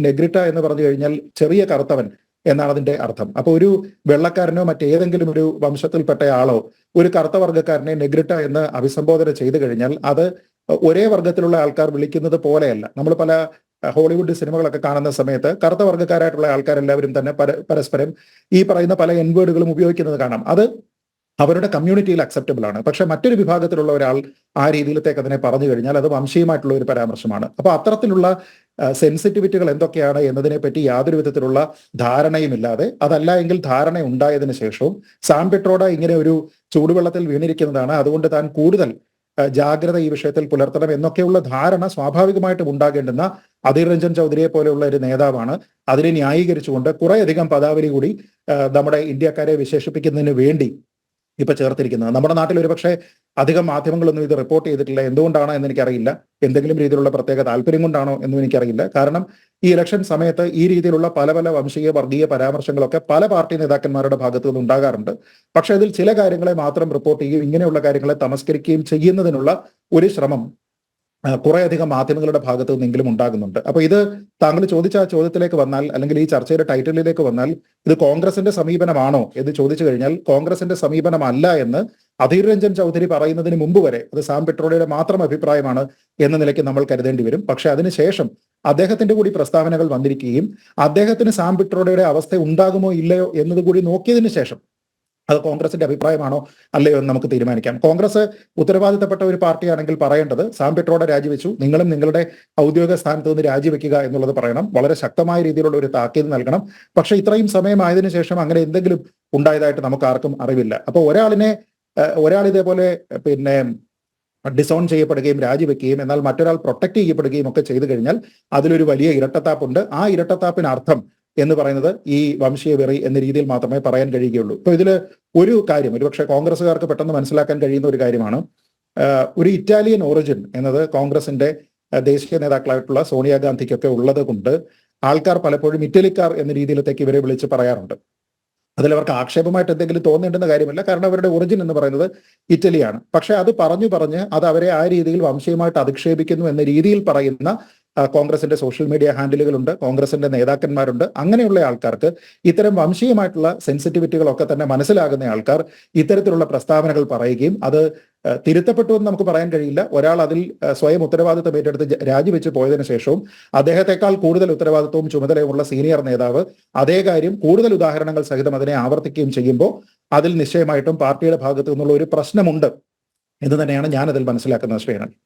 നെഗ്രിറ്റ എന്ന് പറഞ്ഞു കഴിഞ്ഞാൽ ചെറിയ കറുത്തവൻ എന്നാണ് അതിന്റെ അർത്ഥം. അപ്പൊ ഒരു വെള്ളക്കാരനോ മറ്റേതെങ്കിലും ഒരു വംശത്തിൽപ്പെട്ട ആളോ ഒരു കറുത്ത വർഗ്ഗക്കാരനെ നെഗ്രിറ്റ എന്ന് അഭിസംബോധന ചെയ്തു കഴിഞ്ഞാൽ അത് ഒരേ വർഗ്ഗത്തിലുള്ള ആൾക്കാർ വിളിക്കുന്നത് പോലെയല്ല. നമ്മൾ പല ഹോളിവുഡ് സിനിമകളൊക്കെ കാണുന്ന സമയത്ത് കറുത്ത വർഗ്ഗക്കാരായിട്ടുള്ള ആൾക്കാരെല്ലാവരും തന്നെ പരസ്പരം ഈ പറയുന്ന പല എൻവേർഡുകളും ഉപയോഗിക്കുന്നത് കാണാം. അത് അവരുടെ കമ്മ്യൂണിറ്റിയിൽ അക്സെപ്റ്റബിൾ ആണ്. പക്ഷെ മറ്റൊരു വിഭാഗത്തിലുള്ള ഒരാൾ ആ രീതിയിലത്തേക്ക് അതിനെ പറഞ്ഞു കഴിഞ്ഞാൽ അത് വംശീയമായിട്ടുള്ള ഒരു പരാമർശമാണ്. അപ്പൊ അത്തരത്തിലുള്ള സെൻസിറ്റിവിറ്റികൾ എന്തൊക്കെയാണ് എന്നതിനെ പറ്റി യാതൊരു വിധത്തിലുള്ള ധാരണയുമില്ലാതെ, അതല്ല എങ്കിൽ ധാരണ ഉണ്ടായതിനു ശേഷവും സാം പിട്രോഡ ഇങ്ങനെ ഒരു ചൂടുവെള്ളത്തിൽ വീണിരിക്കുന്നതാണ്, അതുകൊണ്ട് താൻ കൂടുതൽ ജാഗ്രത ഈ വിഷയത്തിൽ പുലർത്തണം എന്നൊക്കെയുള്ള ധാരണ സ്വാഭാവികമായിട്ടും ഉണ്ടാകേണ്ടുന്ന അധീർ രഞ്ജൻ ചൗധരിയെ പോലെയുള്ള ഒരു നേതാവാണ് അതിനെ ന്യായീകരിച്ചുകൊണ്ട് കുറേയധികം പദാവലി കൂടി നമ്മുടെ ഇന്ത്യക്കാരെ വിശേഷിപ്പിക്കുന്നതിന് വേണ്ടി ഇപ്പൊ ചേർത്തിരിക്കുന്നത്. നമ്മുടെ നാട്ടിൽ ഒരുപക്ഷെ അധികം മാധ്യമങ്ങളൊന്നും ഇത് റിപ്പോർട്ട് ചെയ്തിട്ടില്ല. എന്തുകൊണ്ടാണ് എന്ന് എനിക്കറിയില്ല. എന്തെങ്കിലും രീതിയിലുള്ള പ്രത്യേക താല്പര്യം കൊണ്ടാണോ എന്നും എനിക്കറിയില്ല. കാരണം ഈ ഇലക്ഷൻ സമയത്ത് ഈ രീതിയിലുള്ള പല പല വംശീയ വർഗീയ പരാമർശങ്ങളൊക്കെ പല പാർട്ടി നേതാക്കന്മാരുടെ ഭാഗത്തു നിന്ന് ഉണ്ടാകാറുണ്ട്. പക്ഷെ അതിൽ ചില കാര്യങ്ങളെ മാത്രം റിപ്പോർട്ട് ചെയ്യുകയും ഇങ്ങനെയുള്ള കാര്യങ്ങളെ തമസ്കരിക്കുകയും ചെയ്യുന്നതിനുള്ള ഒരു ശ്രമം കുറേയധികം മാധ്യമങ്ങളുടെ ഭാഗത്തു നിന്നെങ്കിലും ഉണ്ടാകുന്നുണ്ട്. അപ്പൊ ഇത് താങ്കൾ ചോദിച്ച ആ ചോദ്യത്തിലേക്ക് വന്നാൽ, അല്ലെങ്കിൽ ഈ ചർച്ചയുടെ ടൈറ്റിലേക്ക് വന്നാൽ, ഇത് കോൺഗ്രസിന്റെ സമീപനമാണോ എന്ന് ചോദിച്ചു കഴിഞ്ഞാൽ കോൺഗ്രസിന്റെ സമീപനമല്ല എന്ന് അധീർ രഞ്ജൻ ചൗധരി പറയുന്നതിന് മുമ്പ് വരെ അത് സാം പിട്രോഡയുടെ മാത്രം അഭിപ്രായമാണ് എന്ന നിലയ്ക്ക് നമ്മൾ കരുതേണ്ടി വരും. പക്ഷെ അതിനുശേഷം അദ്ദേഹത്തിന്റെ കൂടി പ്രസ്താവനകൾ വന്നിരിക്കുകയും അദ്ദേഹത്തിന് സാം പിട്രോഡയുടെ അവസ്ഥ ഉണ്ടാകുമോ ഇല്ലയോ എന്നത് കൂടി നോക്കിയതിനു ശേഷം അത് കോൺഗ്രസിന്റെ അഭിപ്രായമാണോ അല്ലയോ എന്ന് നമുക്ക് തീരുമാനിക്കാം. കോൺഗ്രസ് ഉത്തരവാദിത്തപ്പെട്ട ഒരു പാർട്ടിയാണെങ്കിൽ പറയേണ്ടത് സാം പിട്രോഡ രാജിവെച്ചു, നിങ്ങളും നിങ്ങളുടെ ഔദ്യോഗിക സ്ഥാനത്ത് നിന്ന് രാജിവെക്കുക എന്നുള്ളത് പറയണം. വളരെ ശക്തമായ രീതിയിലുള്ള ഒരു താക്കീത് നൽകണം. പക്ഷെ ഇത്രയും സമയമായതിനു ശേഷം അങ്ങനെ എന്തെങ്കിലും ഉണ്ടായതായിട്ട് നമുക്ക് ആർക്കും അറിവില്ല. അപ്പൊ ഒരാൾ ഇതേപോലെ ഡിസോൺ ചെയ്യപ്പെടുകയും രാജിവെക്കുകയും എന്നാൽ മറ്റൊരാൾ പ്രൊട്ടക്ട് ചെയ്യപ്പെടുകയും ഒക്കെ ചെയ്തു കഴിഞ്ഞാൽ അതിലൊരു വലിയ ഇരട്ടത്താപ്പുണ്ട്. ആ ഇരട്ടത്താപ്പിന് അർത്ഥം എന്ന് പറയുന്നത് ഈ വംശീയ വെറി എന്ന രീതിയിൽ മാത്രമേ പറയാൻ കഴിയുകയുള്ളൂ. ഇപ്പൊ ഇതിൽ ഒരു കാര്യം ഒരുപക്ഷെ കോൺഗ്രസ്സുകാർക്ക് പെട്ടെന്ന് മനസ്സിലാക്കാൻ കഴിയുന്ന ഒരു കാര്യമാണ്, ഒരു ഇറ്റാലിയൻ ഒറിജിൻ എന്നത് കോൺഗ്രസിന്റെ ദേശീയ നേതാക്കളായിട്ടുള്ള സോണിയാഗാന്ധിക്കൊക്കെ ഉള്ളത് കൊണ്ട് ആൾക്കാർ പലപ്പോഴും ഇറ്റലിക്കാർ എന്ന രീതിയിലത്തേക്ക് ഇവരെ വിളിച്ച് പറയാറുണ്ട്. അതിലവർക്ക് ആക്ഷേപമായിട്ട് എന്തെങ്കിലും തോന്നേണ്ടുന്ന കാര്യമില്ല, കാരണം അവരുടെ ഒറിജിൻ എന്ന് പറയുന്നത് ഇറ്റലിയാണ്. പക്ഷെ അത് പറഞ്ഞ് അത് അവരെ ആ രീതിയിൽ വംശീയമായിട്ട് അധിക്ഷേപിക്കുന്നു എന്ന രീതിയിൽ പറയുന്ന കോൺഗ്രസിന്റെ സോഷ്യൽ മീഡിയ ഹാൻഡിലുകളുണ്ട്, കോൺഗ്രസിന്റെ നേതാക്കന്മാരുണ്ട്. അങ്ങനെയുള്ള ആൾക്കാർക്ക് ഇത്തരം വംശീയമായിട്ടുള്ള സെൻസിറ്റിവിറ്റികളൊക്കെ തന്നെ മനസ്സിലാകുന്ന ആൾക്കാർ ഇത്തരത്തിലുള്ള പ്രസ്താവനകൾ പറയുകയും അത് തിരുത്തപ്പെട്ടു എന്ന് നമുക്ക് പറയാൻ കഴിയില്ല. ഒരാൾ അതിൽ സ്വയം ഉത്തരവാദിത്വം ഏറ്റെടുത്ത് രാജിവെച്ച് പോയതിനു ശേഷവും അദ്ദേഹത്തെക്കാൾ കൂടുതൽ ഉത്തരവാദിത്വവും ചുമതലയുമുള്ള സീനിയർ നേതാവ് അതേ കാര്യം കൂടുതൽ ഉദാഹരണങ്ങൾ സഹിതം അതിനെ ആവർത്തിക്കുകയും ചെയ്യുമ്പോൾ അതിൽ നിശ്ചയമായിട്ടും പാർട്ടിയുടെ ഭാഗത്തു നിന്നുള്ള ഒരു പ്രശ്നമുണ്ട് എന്ന് തന്നെയാണ് ഞാൻ അതിൽ മനസ്സിലാക്കുന്നത്. ശ്രീനാഥ്.